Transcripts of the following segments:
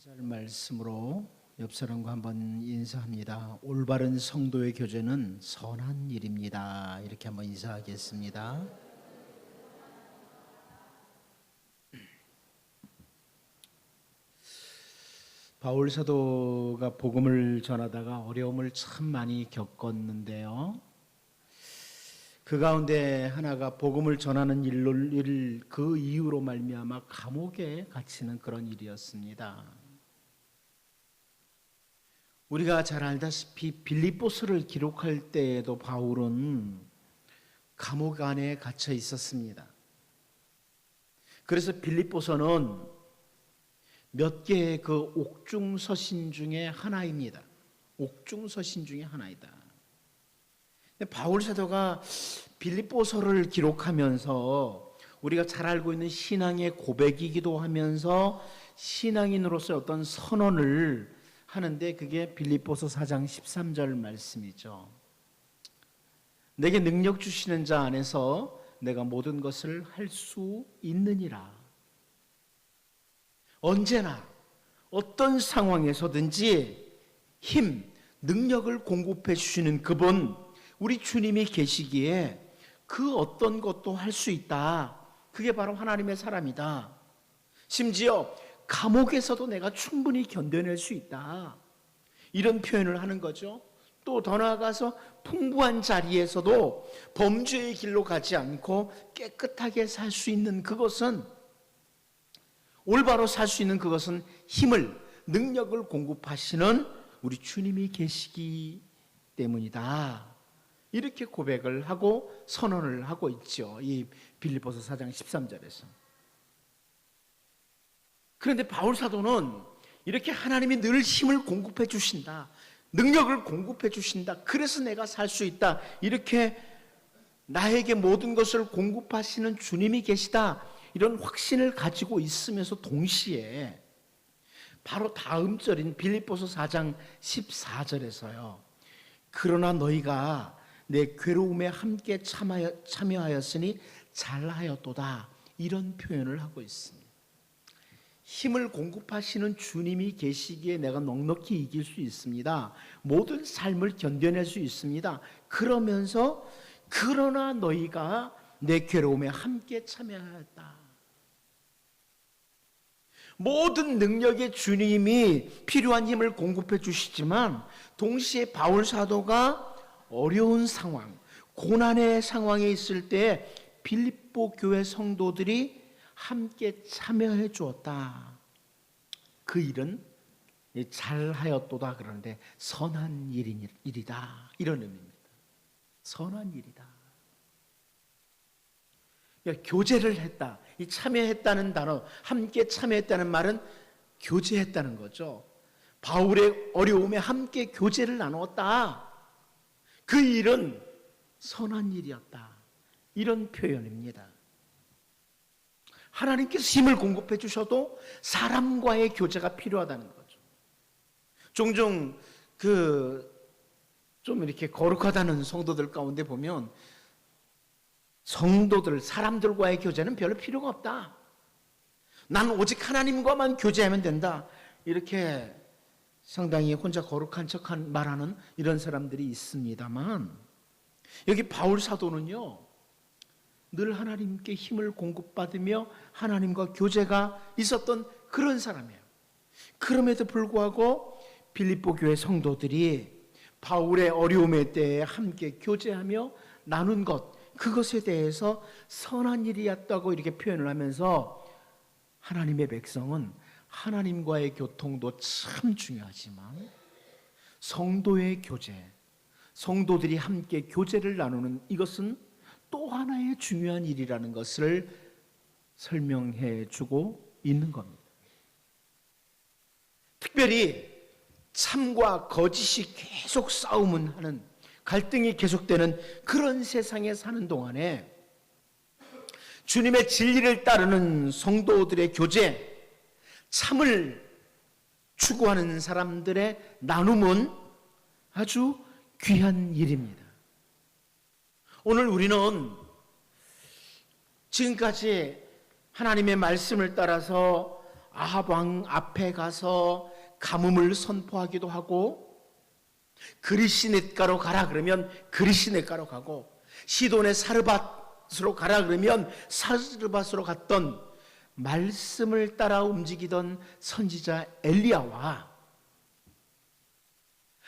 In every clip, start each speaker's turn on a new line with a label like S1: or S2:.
S1: 4절 말씀으로 옆 사람과 한번 인사합니다. 올바른 성도의 교제는 선한 일입니다. 이렇게 한번 인사하겠습니다. 바울 사도가 복음을 전하다가 어려움을 참 많이 겪었는데요. 그 가운데 하나가 복음을 전하는 그 이유로 말미암아 감옥에 갇히는 그런 일이었습니다. 우리가 잘 알다시피 빌립보서를 기록할 때에도 바울은 감옥 안에 갇혀 있었습니다. 그래서 빌립보서는 몇 개의 그 옥중서신 중에 하나입니다. 옥중서신 중에 하나이다. 바울 사도가 빌립보서를 기록하면서 우리가 잘 알고 있는 신앙의 고백이기도 하면서 신앙인으로서의 어떤 선언을 하는데 그게 빌립보서 4장 13절 말씀이죠. 내게 능력 주시는 자 안에서 내가 모든 것을 할 수 있느니라. 언제나 어떤 상황에서든지 힘, 능력을 공급해 주시는 그분, 우리 주님이 계시기에 그 어떤 것도 할 수 있다. 그게 바로 하나님의 사람이다. 심지어 감옥에서도 내가 충분히 견뎌낼 수 있다. 이런 표현을 하는 거죠. 또 더 나아가서 풍부한 자리에서도 범죄의 길로 가지 않고 깨끗하게 살 수 있는 그것은, 올바로 살 수 있는 그것은 힘을, 능력을 공급하시는 우리 주님이 계시기 때문이다. 이렇게 고백을 하고 선언을 하고 있죠. 이 빌립보서 4장 13절에서. 그런데 바울 사도는 이렇게 하나님이 늘 힘을 공급해 주신다. 능력을 공급해 주신다. 그래서 내가 살 수 있다. 이렇게 나에게 모든 것을 공급하시는 주님이 계시다. 이런 확신을 가지고 있으면서 동시에 바로 다음 절인 빌립보서 4장 14절에서요. 그러나 너희가 내 괴로움에 함께 참여하였으니 잘하였도다. 이런 표현을 하고 있습니다. 힘을 공급하시는 주님이 계시기에 내가 넉넉히 이길 수 있습니다. 모든 삶을 견뎌낼 수 있습니다. 그러면서 그러나 너희가 내 괴로움에 함께 참여하였다. 모든 능력의 주님이 필요한 힘을 공급해 주시지만 동시에 바울 사도가 어려운 상황, 고난의 상황에 있을 때 빌립보 교회 성도들이 함께 참여해 주었다. 그 일은 잘하였도다 그러는데 선한 일이다. 이런 의미입니다. 선한 일이다. 교제를 했다. 이 참여했다는 단어, 함께 참여했다는 말은 교제했다는 거죠. 바울의 어려움에 함께 교제를 나누었다. 그 일은 선한 일이었다. 이런 표현입니다. 하나님께서 힘을 공급해 주셔도 사람과의 교제가 필요하다는 거죠. 종종 좀 이렇게 거룩하다는 성도들 가운데 보면 성도들, 사람들과의 교제는 별로 필요가 없다. 난 오직 하나님과만 교제하면 된다. 이렇게 상당히 혼자 거룩한 척한 말하는 이런 사람들이 있습니다만 여기 바울 사도는요. 늘 하나님께 힘을 공급받으며 하나님과 교제가 있었던 그런 사람이에요. 그럼에도 불구하고 빌립보 교회 성도들이 바울의 어려움의 때에 함께 교제하며 나눈 것, 그것에 대해서 선한 일이었다고 이렇게 표현을 하면서 하나님의 백성은 하나님과의 교통도 참 중요하지만 성도의 교제, 성도들이 함께 교제를 나누는 이것은 또 하나의 중요한 일이라는 것을 설명해 주고 있는 겁니다. 특별히 참과 거짓이 계속 싸움을 하는, 갈등이 계속되는 그런 세상에 사는 동안에 주님의 진리를 따르는 성도들의 교제, 참을 추구하는 사람들의 나눔은 아주 귀한 일입니다. 오늘 우리는 지금까지 하나님의 말씀을 따라서 아합 왕 앞에 가서 가뭄을 선포하기도 하고, 그리시넷가로 가라 그러면 그리시넷가로 가고, 시돈의 사르밧으로 가라 그러면 사르밧으로 갔던, 말씀을 따라 움직이던 선지자 엘리야와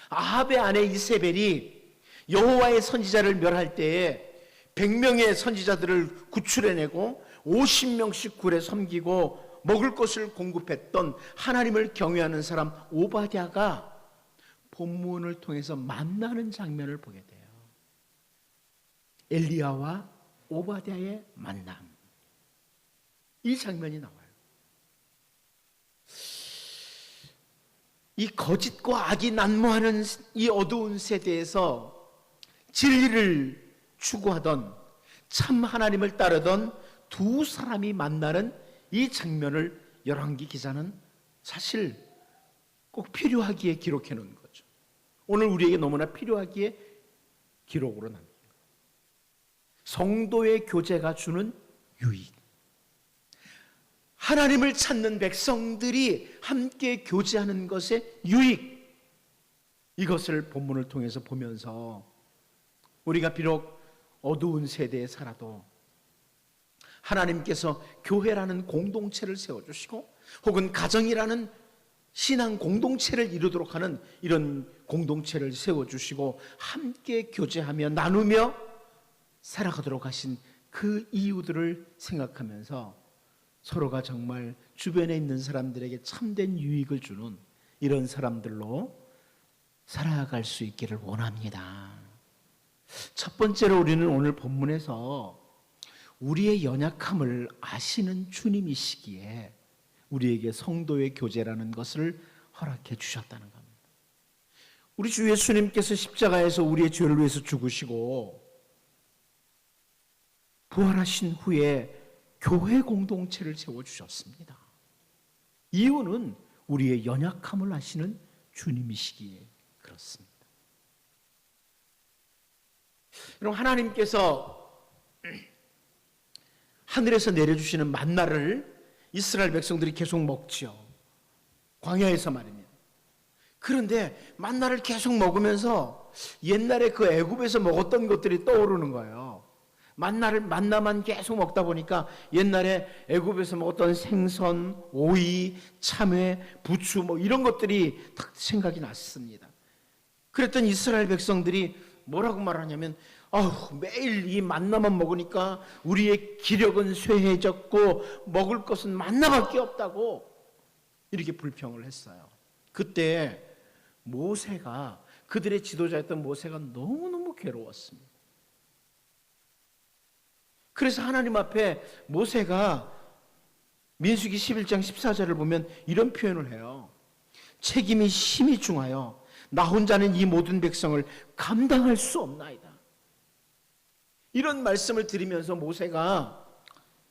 S1: 아합의 아내 이세벨이 여호와의 선지자를 멸할 때에 100명의 선지자들을 구출해내고 50명씩 굴에 섬기고 먹을 것을 공급했던 하나님을 경외하는 사람 오바댜가 본문을 통해서 만나는 장면을 보게 돼요. 엘리야와 오바댜의 만남. 이 장면이 나와요. 이 거짓과 악이 난무하는 이 어두운 세대에서 진리를 추구하던, 참 하나님을 따르던 두 사람이 만나는 이 장면을 열왕기 기자는 사실 꼭 필요하기에 기록해 놓은 거죠. 오늘 우리에게 너무나 필요하기에 기록으로 남긴 거예요. 성도의 교제가 주는 유익. 하나님을 찾는 백성들이 함께 교제하는 것의 유익, 이것을 본문을 통해서 보면서 우리가 비록 어두운 세대에 살아도 하나님께서 교회라는 공동체를 세워주시고 혹은 가정이라는 신앙 공동체를 이루도록 하는 이런 공동체를 세워주시고 함께 교제하며 나누며 살아가도록 하신 그 이유들을 생각하면서 서로가 정말 주변에 있는 사람들에게 참된 유익을 주는 이런 사람들로 살아갈 수 있기를 원합니다. 첫 번째로 우리는 오늘 본문에서 우리의 연약함을 아시는 주님이시기에 우리에게 성도의 교제라는 것을 허락해 주셨다는 겁니다. 우리 주 예수님께서 십자가에서 우리의 죄를 위해서 죽으시고 부활하신 후에 교회 공동체를 세워주셨습니다. 이유는 우리의 연약함을 아시는 주님이시기에 그렇습니다. 여러분, 하나님께서 하늘에서 내려주시는 만나를 이스라엘 백성들이 계속 먹지요. 광야에서 말입니다. 그런데 만나를 계속 먹으면서 옛날에 그 애굽에서 먹었던 것들이 떠오르는 거예요. 만나만 계속 먹다 보니까 옛날에 애굽에서 먹었던 생선, 오이, 참외, 부추 뭐 이런 것들이 딱 생각이 났습니다. 그랬더니 이스라엘 백성들이 뭐라고 말하냐면 매일 이 만나만 먹으니까 우리의 기력은 쇠해졌고 먹을 것은 만나밖에 없다고 이렇게 불평을 했어요. 그때 모세가, 그들의 지도자였던 모세가 너무너무 괴로웠습니다. 그래서 하나님 앞에 모세가 민수기 11장 14절을 보면 이런 표현을 해요. 책임이 심히 중하여 나 혼자는 이 모든 백성을 감당할 수 없나이다. 이런 말씀을 드리면서 모세가,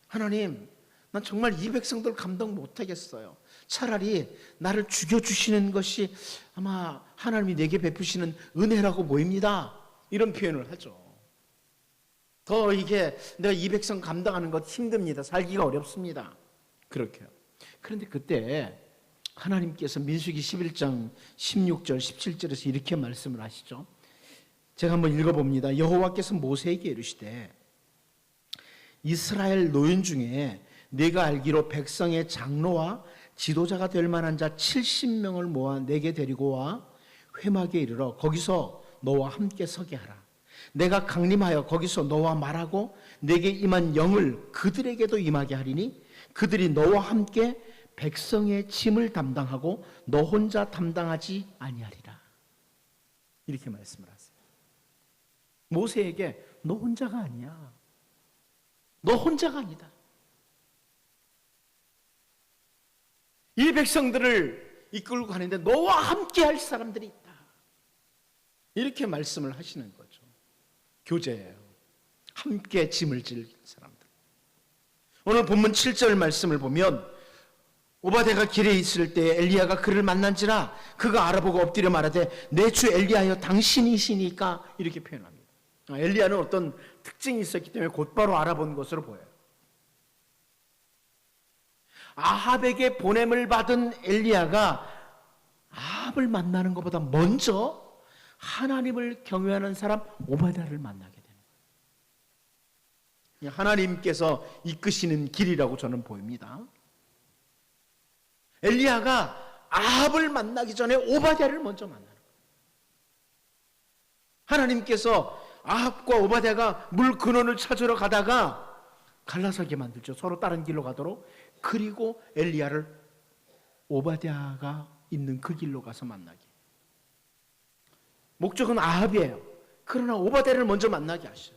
S1: 하나님, 난 정말 이 백성들 감당 못하겠어요. 차라리 나를 죽여주시는 것이 아마 하나님이 내게 베푸시는 은혜라고 보입니다. 이런 표현을 하죠. 더 이게 내가 이 백성 감당하는 것 힘듭니다. 살기가 어렵습니다. 그렇게요. 그런데 그때 하나님께서 민수기 11장 16절 17절에서 이렇게 말씀을 하시죠. 제가 한번 읽어봅니다. 여호와께서 모세에게 이르시되 이스라엘 노인 중에 내가 알기로 백성의 장로와 지도자가 될 만한 자 70명을 모아 내게 데리고 와 회막에 이르러 거기서 너와 함께 서게 하라. 내가 강림하여 거기서 너와 말하고 내게 임한 영을 그들에게도 임하게 하리니 그들이 너와 함께 백성의 짐을 담당하고 너 혼자 담당하지 아니하리라. 이렇게 말씀을 하세요. 모세에게 너 혼자가 아니야. 너 혼자가 아니다. 이 백성들을 이끌고 가는데 너와 함께 할 사람들이 있다. 이렇게 말씀을 하시는 거죠. 교제예요. 함께 짐을 질 사람들. 오늘 본문 7절 말씀을 보면 오바댜가 길에 있을 때 엘리야가 그를 만난지라 그가 알아보고 엎드려 말하되 내 주 엘리야여 당신이시니까 이렇게 표현합니다. 엘리야는 어떤 특징이 있었기 때문에 곧바로 알아본 것으로 보여요. 아합에게 보냄을 받은 엘리야가 아합을 만나는 것보다 먼저 하나님을 경외하는 사람 오바댜를 만나게 되는 거예요. 하나님께서 이끄시는 길이라고 저는 보입니다. 엘리야가 아합을 만나기 전에 오바댜를 먼저 만나는 거예요. 하나님께서 아합과 오바댜가 물 근원을 찾으러 가다가 갈라서게 만들죠. 서로 다른 길로 가도록. 그리고 엘리야를 오바댜가 있는 그 길로 가서 만나게. 목적은 아합이에요. 그러나 오바댜를 먼저 만나게 하셔요.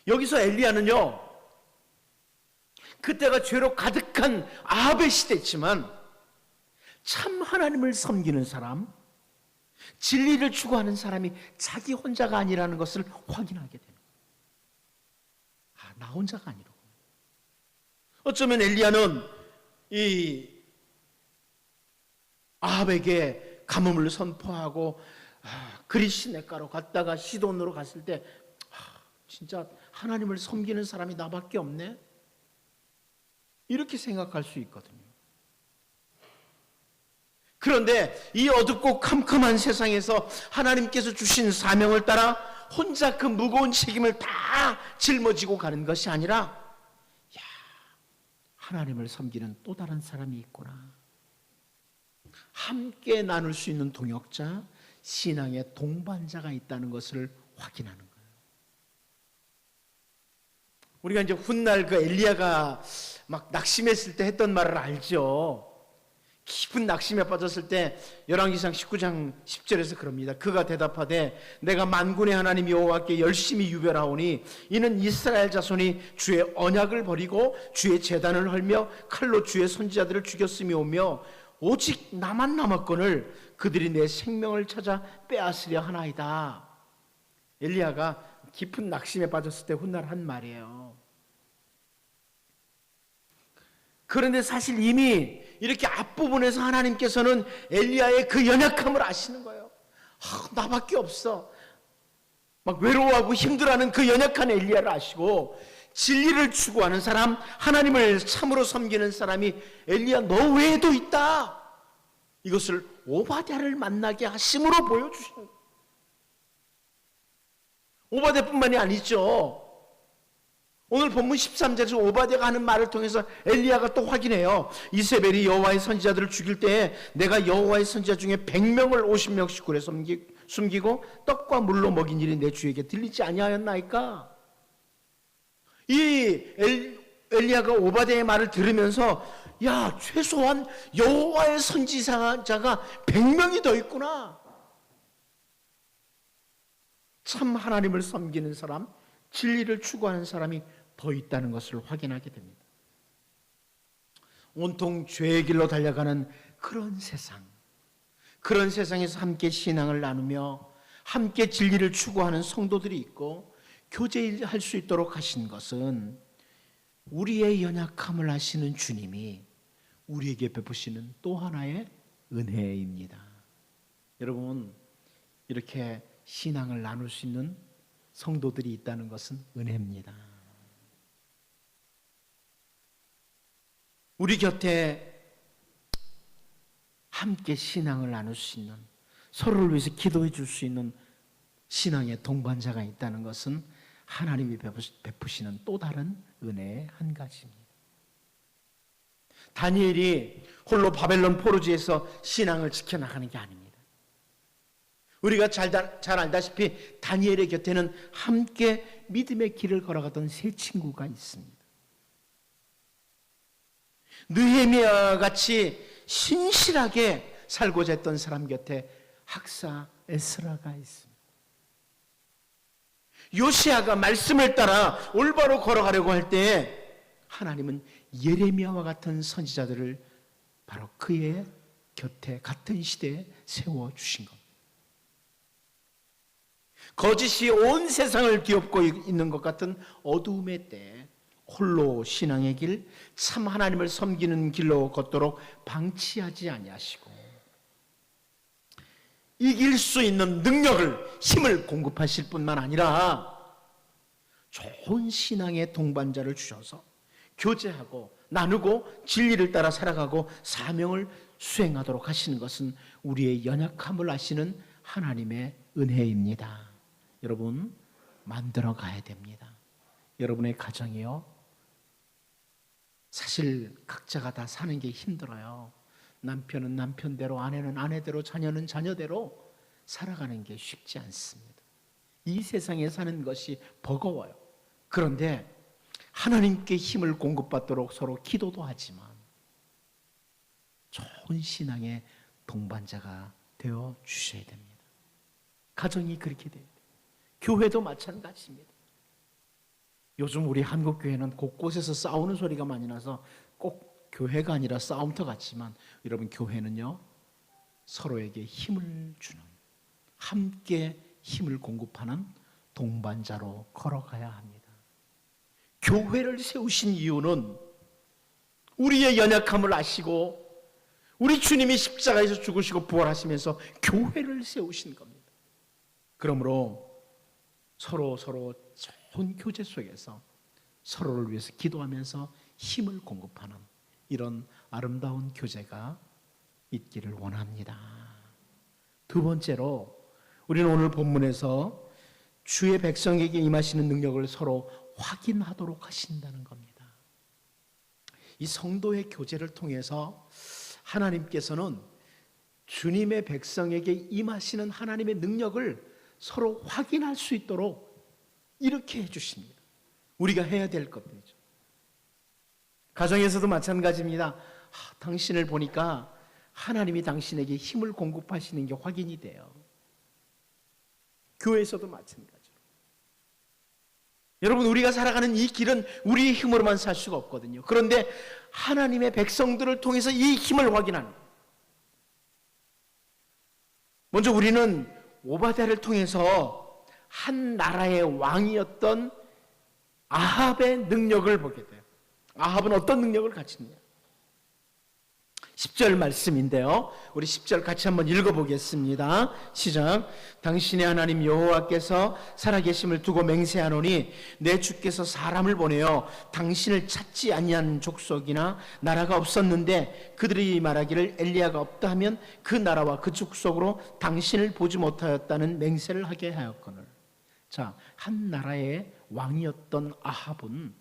S1: 여기서 엘리야는요, 그때가 죄로 가득한 아합의 시대지만 참 하나님을 섬기는 사람, 진리를 추구하는 사람이 자기 혼자가 아니라는 것을 확인하게 됩니다. 나 혼자가 아니라고. 어쩌면 엘리야는 이 아합에게 가뭄을 선포하고 그리 시냇가로 갔다가 시돈으로 갔을 때 진짜 하나님을 섬기는 사람이 나밖에 없네, 이렇게 생각할 수 있거든요. 그런데 이 어둡고 캄캄한 세상에서 하나님께서 주신 사명을 따라 혼자 그 무거운 책임을 다 짊어지고 가는 것이 아니라, 하나님을 섬기는 또 다른 사람이 있구나, 함께 나눌 수 있는 동역자, 신앙의 동반자가 있다는 것을 확인하는 거예요. 우리가 이제 훗날 그 엘리야가 막 낙심했을 때 했던 말을 알죠. 깊은 낙심에 빠졌을 때 열왕기상 19장 10절에서 그럽니다. 그가 대답하되 내가 만군의 하나님 여호와께 열심히 유별하오니 이는 이스라엘 자손이 주의 언약을 버리고 주의 제단을 헐며 칼로 주의 선지자들을 죽였음이오며 오직 나만 남았거늘 그들이 내 생명을 찾아 빼앗으려 하나이다. 엘리야가 깊은 낙심에 빠졌을 때 훗날 한 말이에요. 그런데 사실 이미 이렇게 앞부분에서 하나님께서는 엘리야의 그 연약함을 아시는 거예요. 나밖에 없어, 막 외로워하고 힘들어하는 그 연약한 엘리야를 아시고, 진리를 추구하는 사람, 하나님을 참으로 섬기는 사람이 엘리야 너 외에도 있다, 이것을 오바댜를 만나게 하심으로 보여주시는 거예요. 오바댜뿐만이 아니죠. 오늘 본문 13절에서 오바댜가 하는 말을 통해서 엘리야가 또 확인해요. 이세벨이 여호와의 선지자들을 죽일 때에 내가 여호와의 선지자 중에 100명을 50명씩 굴에 숨기고 떡과 물로 먹인 일이 내 주에게 들리지 아니하였나이까. 이 엘리야가 오바댜의 말을 들으면서 최소한 여호와의 선지자가 100명이 더 있구나, 참 하나님을 섬기는 사람, 진리를 추구하는 사람이 더 있다는 것을 확인하게 됩니다. 온통 죄의 길로 달려가는 그런 세상, 그런 세상에서 함께 신앙을 나누며 함께 진리를 추구하는 성도들이 있고 교제할 수 있도록 하신 것은 우리의 연약함을 아시는 주님이 우리에게 베푸시는 또 하나의 은혜입니다. 여러분, 이렇게 신앙을 나눌 수 있는 성도들이 있다는 것은 은혜입니다. 우리 곁에 함께 신앙을 나눌 수 있는, 서로를 위해서 기도해 줄 수 있는 신앙의 동반자가 있다는 것은 하나님이 베푸시는 또 다른 은혜의 한 가지입니다. 다니엘이 홀로 바벨론 포로지에서 신앙을 지켜나가는 게 아닙니다. 우리가 잘 알다시피 다니엘의 곁에는 함께 믿음의 길을 걸어가던 세 친구가 있습니다. 느헤미야와 같이 신실하게 살고자 했던 사람 곁에 학사 에스라가 있습니다. 요시야가 말씀을 따라 올바로 걸어가려고 할 때 하나님은 예레미야와 같은 선지자들을 바로 그의 곁에 같은 시대에 세워주신 겁니다. 거짓이 온 세상을 뒤엎고 있는 것 같은 어두움의 때 홀로 신앙의 길, 참 하나님을 섬기는 길로 걷도록 방치하지 아니하시고 이길 수 있는 능력을, 힘을 공급하실 뿐만 아니라 좋은 신앙의 동반자를 주셔서 교제하고 나누고 진리를 따라 살아가고 사명을 수행하도록 하시는 것은 우리의 연약함을 아시는 하나님의 은혜입니다. 여러분, 만들어 가야 됩니다. 여러분의 가정이요, 사실 각자가 다 사는 게 힘들어요. 남편은 남편대로, 아내는 아내대로, 자녀는 자녀대로 살아가는 게 쉽지 않습니다. 이 세상에 사는 것이 버거워요. 그런데 하나님께 힘을 공급받도록 서로 기도도 하지만 좋은 신앙의 동반자가 되어 주셔야 됩니다. 가정이 그렇게 돼야 돼요. 교회도 마찬가지입니다. 요즘 우리 한국 교회는 곳곳에서 싸우는 소리가 많이 나서 꼭 교회가 아니라 싸움터 같지만, 여러분, 교회는요, 서로에게 힘을 주는, 함께 힘을 공급하는 동반자로 걸어가야 합니다. 교회를 세우신 이유는 우리의 연약함을 아시고 우리 주님이 십자가에서 죽으시고 부활하시면서 교회를 세우신 겁니다. 그러므로 서로 좋은 교제 속에서 서로를 위해서 기도하면서 힘을 공급하는 이런 아름다운 교제가 있기를 원합니다. 두 번째로, 우리는 오늘 본문에서 주의 백성에게 임하시는 능력을 서로 확인하도록 하신다는 겁니다. 이 성도의 교제를 통해서 하나님께서는 주님의 백성에게 임하시는 하나님의 능력을 서로 확인할 수 있도록 이렇게 해주십니다. 우리가 해야 될 것들이죠. 가정에서도 마찬가지입니다. 당신을 보니까 하나님이 당신에게 힘을 공급하시는 게 확인이 돼요. 교회에서도 마찬가지로. 여러분, 우리가 살아가는 이 길은 우리의 힘으로만 살 수가 없거든요. 그런데 하나님의 백성들을 통해서 이 힘을 확인하는 거예요. 먼저 우리는 오바댜를 통해서 한 나라의 왕이었던 아합의 능력을 보게 돼요. 아합은 어떤 능력을 가졌느냐? 10절 말씀인데요, 우리 10절 같이 한번 읽어보겠습니다. 시작. 당신의 하나님 여호와께서 살아계심을 두고 맹세하노니 내 주께서 사람을 보내어 당신을 찾지 아니한 족속이나 나라가 없었는데 그들이 말하기를 엘리야가 없다 하면 그 나라와 그 족속으로 당신을 보지 못하였다는 맹세를 하게 하였거늘. 자, 한 나라의 왕이었던 아합은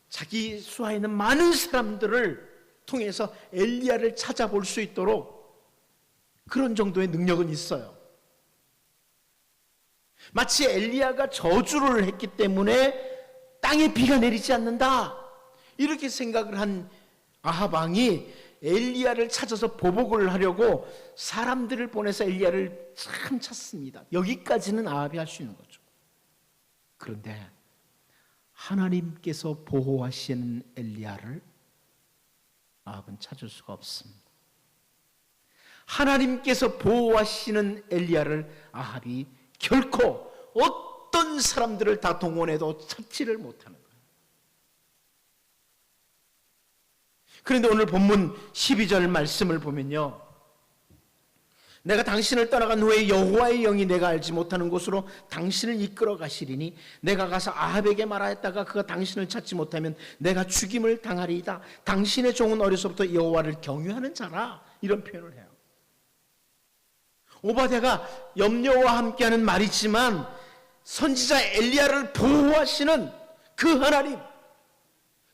S1: 자기 수하에 있는 많은 사람들을 통해서 엘리야를 찾아볼 수 있도록 그런 정도의 능력은 있어요. 마치 엘리야가 저주를 했기 때문에 땅에 비가 내리지 않는다, 이렇게 생각을 한 아합 왕이 엘리야를 찾아서 보복을 하려고 사람들을 보내서 엘리야를 참 찾습니다. 여기까지는 아합이 할 수 있는 거죠. 그런데 하나님께서 보호하시는 엘리야를 아합은 찾을 수가 없습니다. 하나님께서 보호하시는 엘리야를 아합이 결코 어떤 사람들을 다 동원해도 찾지를 못하는 거예요. 그런데 오늘 본문 12절 말씀을 보면요, 내가 당신을 떠나간 후에 여호와의 영이 내가 알지 못하는 곳으로 당신을 이끌어 가시리니 내가 가서 아합에게 말하였다가 그가 당신을 찾지 못하면 내가 죽임을 당하리이다. 당신의 종은 어려서부터 여호와를 경유하는 자라, 이런 표현을 해요. 오바댜가 염려와 함께하는 말이지만 선지자 엘리야를 보호하시는 그 하나님,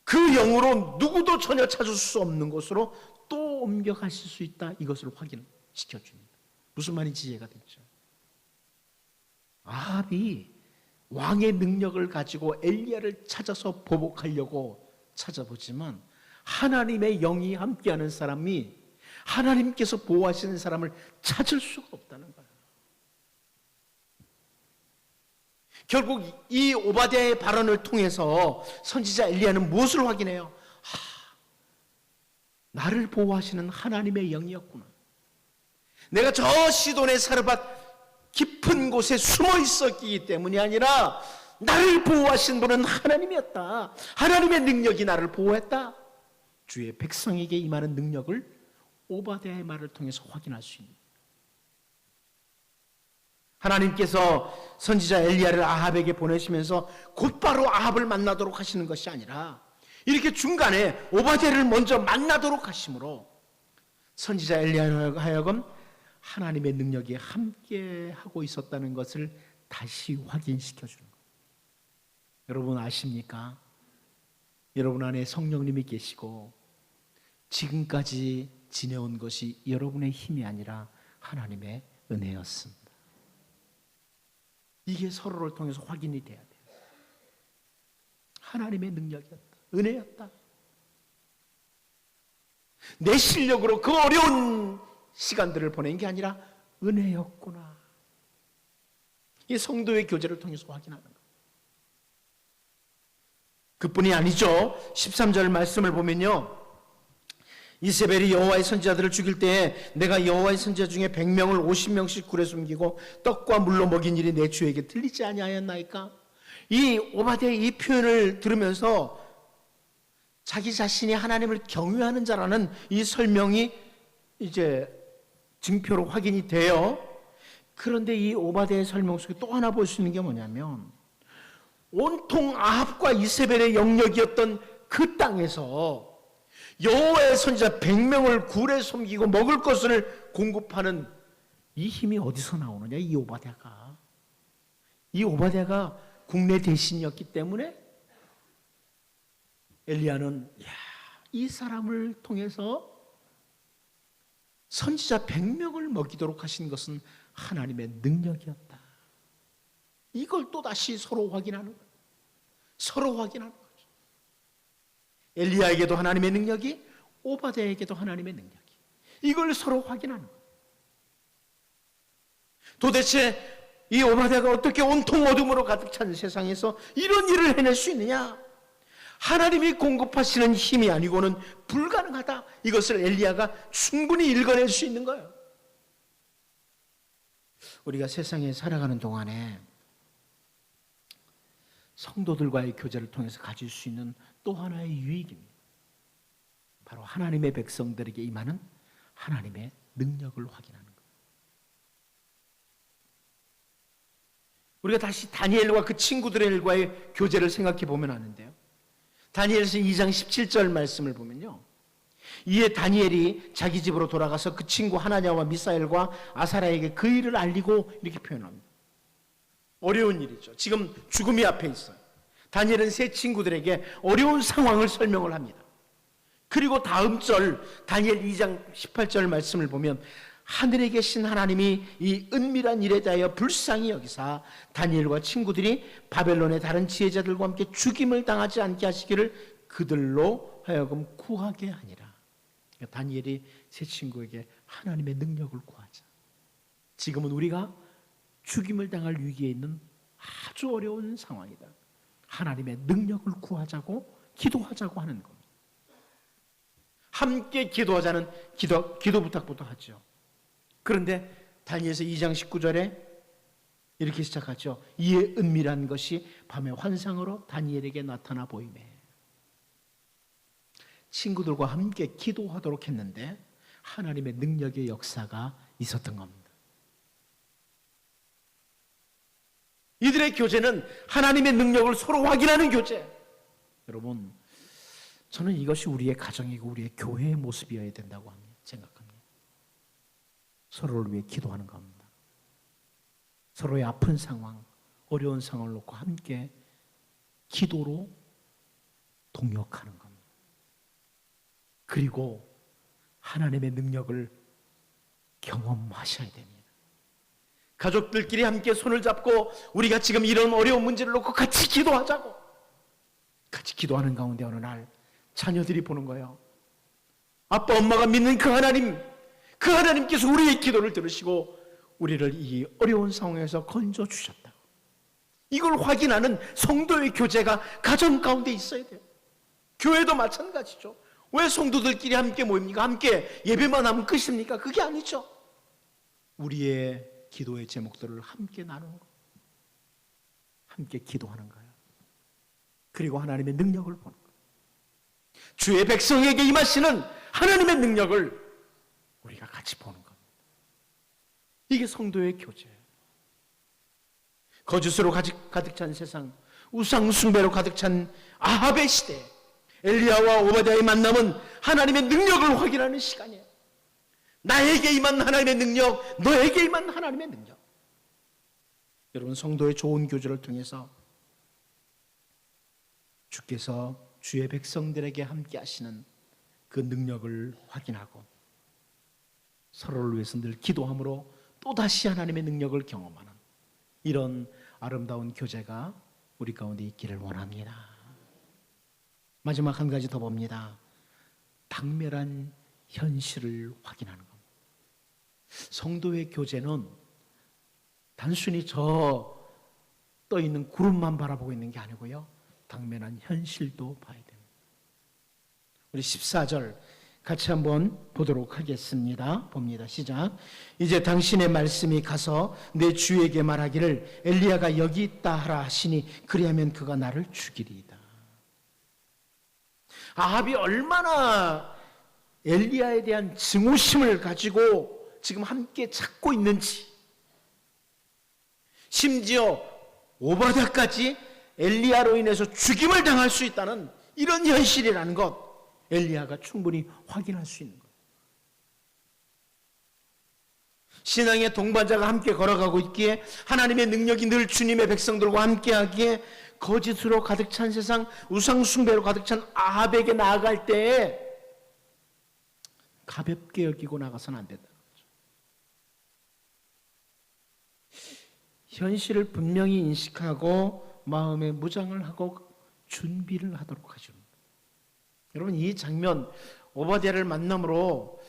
S1: 그 영으로 누구도 전혀 찾을 수 없는 곳으로 또 옮겨가실 수 있다, 이것을 확인시켜줍니다. 무슨 말인지 이해가 됐죠? 아합이 왕의 능력을 가지고 엘리야를 찾아서 보복하려고 찾아보지만 하나님의 영이 함께하는 사람이 하나님께서 보호하시는 사람을 찾을 수가 없다는 거예요. 결국 이 오바댜의 발언을 통해서 선지자 엘리야는 무엇을 확인해요? 나를 보호하시는 하나님의 영이었구나. 내가 저 시돈의 사르밧 깊은 곳에 숨어 있었기 때문이 아니라 나를 보호하신 분은 하나님이었다. 하나님의 능력이 나를 보호했다. 주의 백성에게 임하는 능력을 오바댜의 말을 통해서 확인할 수 있는, 하나님께서 선지자 엘리야를 아합에게 보내시면서 곧바로 아합을 만나도록 하시는 것이 아니라 이렇게 중간에 오바댜를 먼저 만나도록 하심으로 선지자 엘리야로 하여금 하나님의 능력이 함께하고 있었다는 것을 다시 확인시켜 주는 거예요. 여러분 아십니까? 여러분 안에 성령님이 계시고 지금까지 지내온 것이 여러분의 힘이 아니라 하나님의 은혜였습니다. 이게 서로를 통해서 확인이 돼야 돼요. 하나님의 능력이었다. 은혜였다. 내 실력으로 그 어려운 시간들을 보낸 게 아니라 은혜였구나. 이 성도의 교제를 통해서 확인하는 거예요. 그뿐이 아니죠. 13절 말씀을 보면요, 이세벨이 여호와의 선지자들을 죽일 때에 내가 여호와의 선지자 중에 100명을 50명씩 굴에 숨기고 떡과 물로 먹인 일이 내 주에게 들리지 아니하였나이까? 이 오바댜의 이 표현을 들으면서 자기 자신이 하나님을 경외하는 자라는 이 설명이 이제 증표로 확인이 돼요. 그런데 이 오바댜의 설명 속에 또 하나 볼 수 있는 게 뭐냐면, 온통 아합과 이세벨의 영역이었던 그 땅에서 여호와의 선지자 100명을 굴에 숨기고 먹을 것을 공급하는 이 힘이 어디서 나오느냐? 이 오바댜가 국내 대신이었기 때문에 엘리야는 이 사람을 통해서 선지자 100명을 먹이도록 하신 것은 하나님의 능력이었다. 이걸 또다시 서로 확인하는 거예요. 서로 확인하는 거죠. 엘리야에게도 하나님의 능력이, 오바댜에게도 하나님의 능력이, 이걸 서로 확인하는 거예요. 도대체 이 오바댜가 어떻게 온통 어둠으로 가득 찬 세상에서 이런 일을 해낼 수 있느냐? 하나님이 공급하시는 힘이 아니고는 불가능하다. 이것을 엘리야가 충분히 읽어낼 수 있는 거예요. 우리가 세상에 살아가는 동안에 성도들과의 교제를 통해서 가질 수 있는 또 하나의 유익입니다. 바로 하나님의 백성들에게 임하는 하나님의 능력을 확인하는 것. 우리가 다시 다니엘과 그 친구들과의 교제를 생각해 보면 아는데요, 다니엘서 2장 17절 말씀을 보면요, 이에 다니엘이 자기 집으로 돌아가서 그 친구 하나냐와 미사엘과 아사라에게 그 일을 알리고 이렇게 표현합니다. 어려운 일이죠. 지금 죽음이 앞에 있어요. 다니엘은 세 친구들에게 어려운 상황을 설명을 합니다. 그리고 다음 절 다니엘 2장 18절 말씀을 보면 하늘에 계신 하나님이 이 은밀한 일에 대하여 불쌍히 여기사 다니엘과 친구들이 바벨론의 다른 지혜자들과 함께 죽임을 당하지 않게 하시기를 그들로 하여금 구하게 하니라. 그러니까 다니엘이 세 친구에게 하나님의 능력을 구하자. 지금은 우리가 죽임을 당할 위기에 있는 아주 어려운 상황이다. 하나님의 능력을 구하자고 기도하자고 하는 겁니다. 함께 기도하자는 기도 부탁부터 하죠. 그런데 다니엘서 2장 19절에 이렇게 시작하죠. 이에 은밀한 것이 밤의 환상으로 다니엘에게 나타나 보이매. 친구들과 함께 기도하도록 했는데 하나님의 능력의 역사가 있었던 겁니다. 이들의 교제는 하나님의 능력을 서로 확인하는 교제. 여러분, 저는 이것이 우리의 가정이고 우리의 교회의 모습이어야 된다고 생각합니다. 서로를 위해 기도하는 겁니다. 서로의 아픈 상황, 어려운 상황을 놓고 함께 기도로 동역하는 겁니다. 그리고 하나님의 능력을 경험하셔야 됩니다. 가족들끼리 함께 손을 잡고 우리가 지금 이런 어려운 문제를 놓고 같이 기도하자고. 같이 기도하는 가운데 어느 날 자녀들이 보는 거예요. 아빠 엄마가 믿는 그 하나님께서 우리의 기도를 들으시고 우리를 이 어려운 상황에서 건져주셨다고. 이걸 확인하는 성도의 교제가 가정 가운데 있어야 돼요. 교회도 마찬가지죠. 왜 성도들끼리 함께 모입니까? 함께 예배만 하면 끝입니까? 그게 아니죠. 우리의 기도의 제목들을 함께 나누는 거, 함께 기도하는 거예요. 그리고 하나님의 능력을 보는 거예요. 주의 백성에게 임하시는 하나님의 능력을 우리가 같이 보는 겁니다. 이게 성도의 교제예요. 거짓으로 가득 찬 세상, 우상 숭배로 가득 찬 아합의 시대, 엘리야와 오바댜의 만남은 하나님의 능력을 확인하는 시간이에요. 나에게 임한 하나님의 능력, 너에게 임한 하나님의 능력. 여러분, 성도의 좋은 교제를 통해서 주께서 주의 백성들에게 함께 하시는 그 능력을 확인하고 서로를 위해서 늘 기도함으로 또다시 하나님의 능력을 경험하는 이런 아름다운 교제가 우리 가운데 있기를 원합니다. 마지막 한 가지 더 봅니다. 당면한 현실을 확인하는 겁니다. 성도의 교제는 단순히 저 떠 있는 구름만 바라보고 있는 게 아니고요, 당면한 현실도 봐야 됩니다. 우리 14절 같이 한번 보도록 하겠습니다. 봅니다. 시작. 이제 당신의 말씀이 가서 내 주에게 말하기를 엘리야가 여기 있다 하라 하시니 그리하면 그가 나를 죽이리이다. 아합이 얼마나 엘리야에 대한 증오심을 가지고 지금 함께 찾고 있는지, 심지어 오바댜까지 엘리야로 인해서 죽임을 당할 수 있다는 이런 현실이라는 것, 엘리야가 충분히 확인할 수 있는 것. 신앙의 동반자가 함께 걸어가고 있기에, 하나님의 능력이 늘 주님의 백성들과 함께하기에, 거짓으로 가득 찬 세상, 우상 숭배로 가득 찬 아합에게 나아갈 때에 가볍게 여기고 나가서는 안 된다는 거죠. 현실을 분명히 인식하고 마음에 무장을 하고 준비를 하도록 하죠. 여러분, 이 장면, 오바댜를 만남으로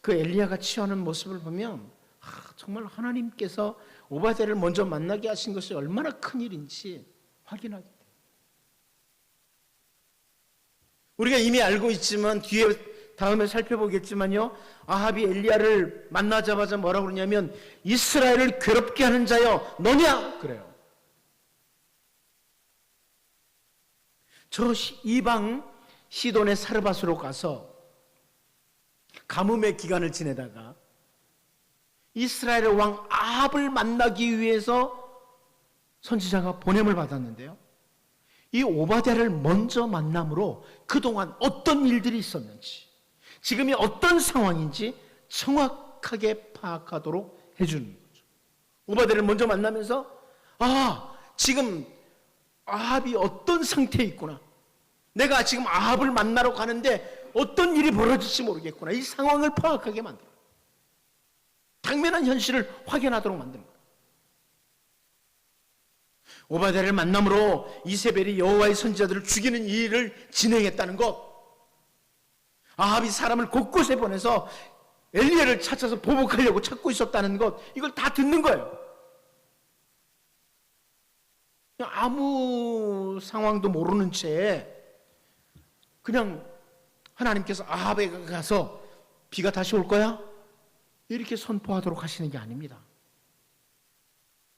S1: 그 엘리야가 취하는 모습을 보면 정말 하나님께서 오바댜를 먼저 만나게 하신 것이 얼마나 큰 일인지 확인하게 돼요. 우리가 이미 알고 있지만 다음에 살펴보겠지만요, 아합이 엘리야를 만나자마자 뭐라고 그러냐면 이스라엘을 괴롭게 하는 자여 너냐 그래요. 저 이방 시돈의 사르밧으로 가서 가뭄의 기간을 지내다가 이스라엘의 왕 아합을 만나기 위해서 선지자가 보냄을 받았는데요, 이 오바댜를 먼저 만남으로 그동안 어떤 일들이 있었는지, 지금이 어떤 상황인지 정확하게 파악하도록 해주는 거죠. 오바댜를 먼저 만나면서 지금 아합이 어떤 상태에 있구나, 내가 지금 아합을 만나러 가는데 어떤 일이 벌어질지 모르겠구나, 이 상황을 파악하게 만들어요. 당면한 현실을 확인하도록 만드는 거예요. 오바댜를 만남으로 이세벨이 여호와의 선지자들을 죽이는 일을 진행했다는 것, 아합이 사람을 곳곳에 보내서 엘리야를 찾아서 보복하려고 찾고 있었다는 것, 이걸 다 듣는 거예요. 아무 상황도 모르는 채 그냥 하나님께서 아합에게 가서 비가 다시 올 거야? 이렇게 선포하도록 하시는 게 아닙니다.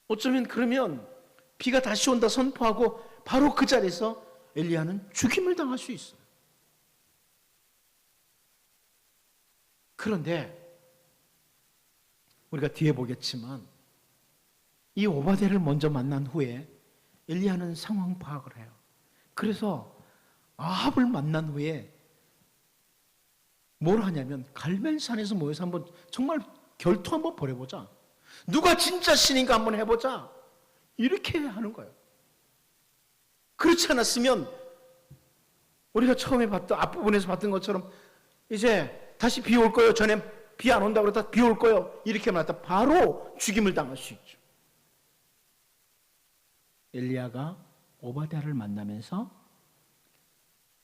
S1: 어쩌면 그러면 비가 다시 온다 선포하고 바로 그 자리에서 엘리야는 죽임을 당할 수 있어요. 그런데 우리가 뒤에 보겠지만 이 오바댜를 먼저 만난 후에 엘리야는 상황 파악을 해요. 그래서 아합을 만난 후에 뭘 하냐면 갈멜산에서 모여서 한번 정말 결투 한번 벌여보자, 누가 진짜 신인가 한번 해보자, 이렇게 하는 거예요. 그렇지 않았으면 우리가 처음에 봤던, 앞부분에서 봤던 것처럼 이제 다시 비 올 거예요, 전에 비 안 온다고 그러다 비 올 거예요, 이렇게 말했다 바로 죽임을 당할 수 있죠. 엘리야가 오바댜를 만나면서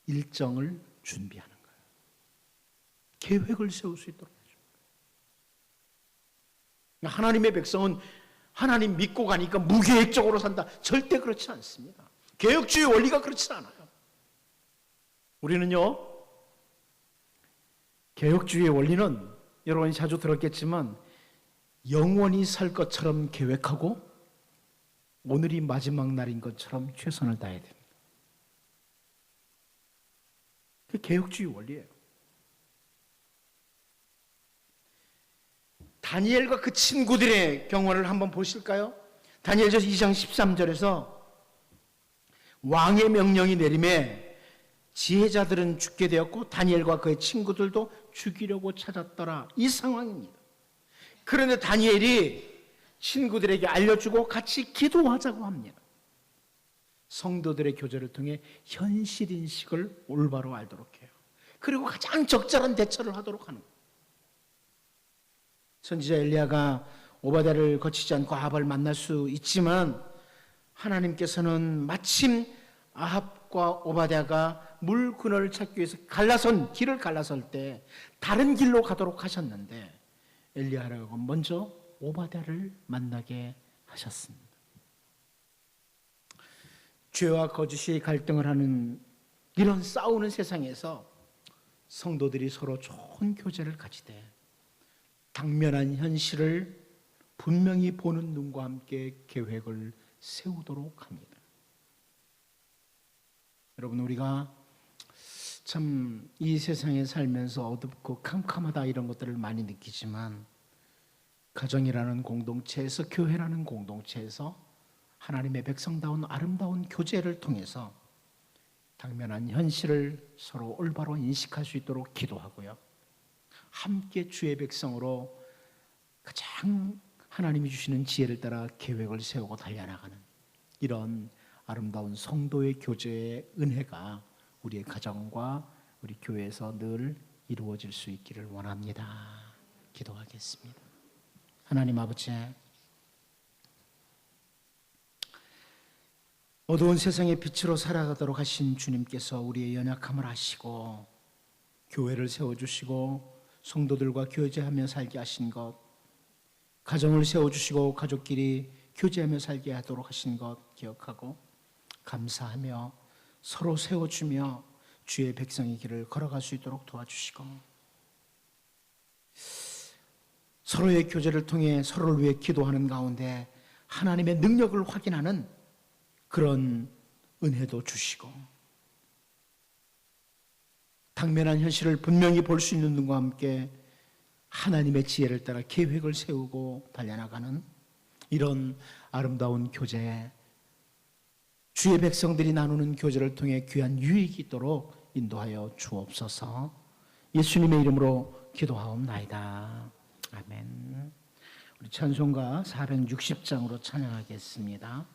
S1: 일정을 준비하는 거예요. 계획을 세울 수 있도록 해줍니다. 하나님의 백성은 하나님 믿고 가니까 무계획적으로 산다, 절대 그렇지 않습니다. 개혁주의 원리가 그렇지 않아요. 우리는요, 개혁주의의 원리는 여러분이 자주 들었겠지만 영원히 살 것처럼 계획하고 오늘이 마지막 날인 것처럼 최선을 다해야 됩니다. 그 개혁주의 원리예요. 다니엘과 그 친구들의 경우를 한번 보실까요? 다니엘서 2장 13절에서 왕의 명령이 내림에 지혜자들은 죽게 되었고 다니엘과 그의 친구들도 죽이려고 찾았더라. 이 상황입니다. 그런데 다니엘이 친구들에게 알려주고 같이 기도하자고 합니다. 성도들의 교제를 통해 현실인식을 올바로 알도록 해요. 그리고 가장 적절한 대처를 하도록 하는 거예요. 선지자 엘리야가 오바댜를 거치지 않고 아합을 만날 수 있지만 하나님께서는 마침 아합과 오바댜가 물 근원을 찾기 위해서 길을 갈라설 때 다른 길로 가도록 하셨는데 엘리야가 먼저 오바댜를 만나게 하셨습니다. 죄와 거짓이 갈등을 하는 이런 싸우는 세상에서 성도들이 서로 좋은 교제를 가지되 당면한 현실을 분명히 보는 눈과 함께 계획을 세우도록 합니다. 여러분, 우리가 참 이 세상에 살면서 어둡고 캄캄하다 이런 것들을 많이 느끼지만 가정이라는 공동체에서, 교회라는 공동체에서 하나님의 백성다운 아름다운 교제를 통해서 당면한 현실을 서로 올바로 인식할 수 있도록 기도하고요. 함께 주의 백성으로 가장 하나님이 주시는 지혜를 따라 계획을 세우고 달려나가는 이런 아름다운 성도의 교제의 은혜가 우리의 가정과 우리 교회에서 늘 이루어질 수 있기를 원합니다. 기도하겠습니다. 하나님 아버지, 어두운 세상의 빛으로 살아가도록 하신 주님께서 우리의 연약함을 아시고 교회를 세워주시고 성도들과 교제하며 살게 하신 것, 가정을 세워주시고 가족끼리 교제하며 살게 하도록 하신 것 기억하고 감사하며 서로 세워주며 주의 백성의 길을 걸어갈 수 있도록 도와주시고 서로의 교제를 통해 서로를 위해 기도하는 가운데 하나님의 능력을 확인하는 그런 은혜도 주시고 당면한 현실을 분명히 볼 수 있는 눈과 함께 하나님의 지혜를 따라 계획을 세우고 달려나가는 이런 아름다운 교제, 주의 백성들이 나누는 교제를 통해 귀한 유익이 있도록 인도하여 주옵소서. 예수님의 이름으로 기도하옵나이다. 아멘. 우리 찬송가 460장으로 찬양하겠습니다.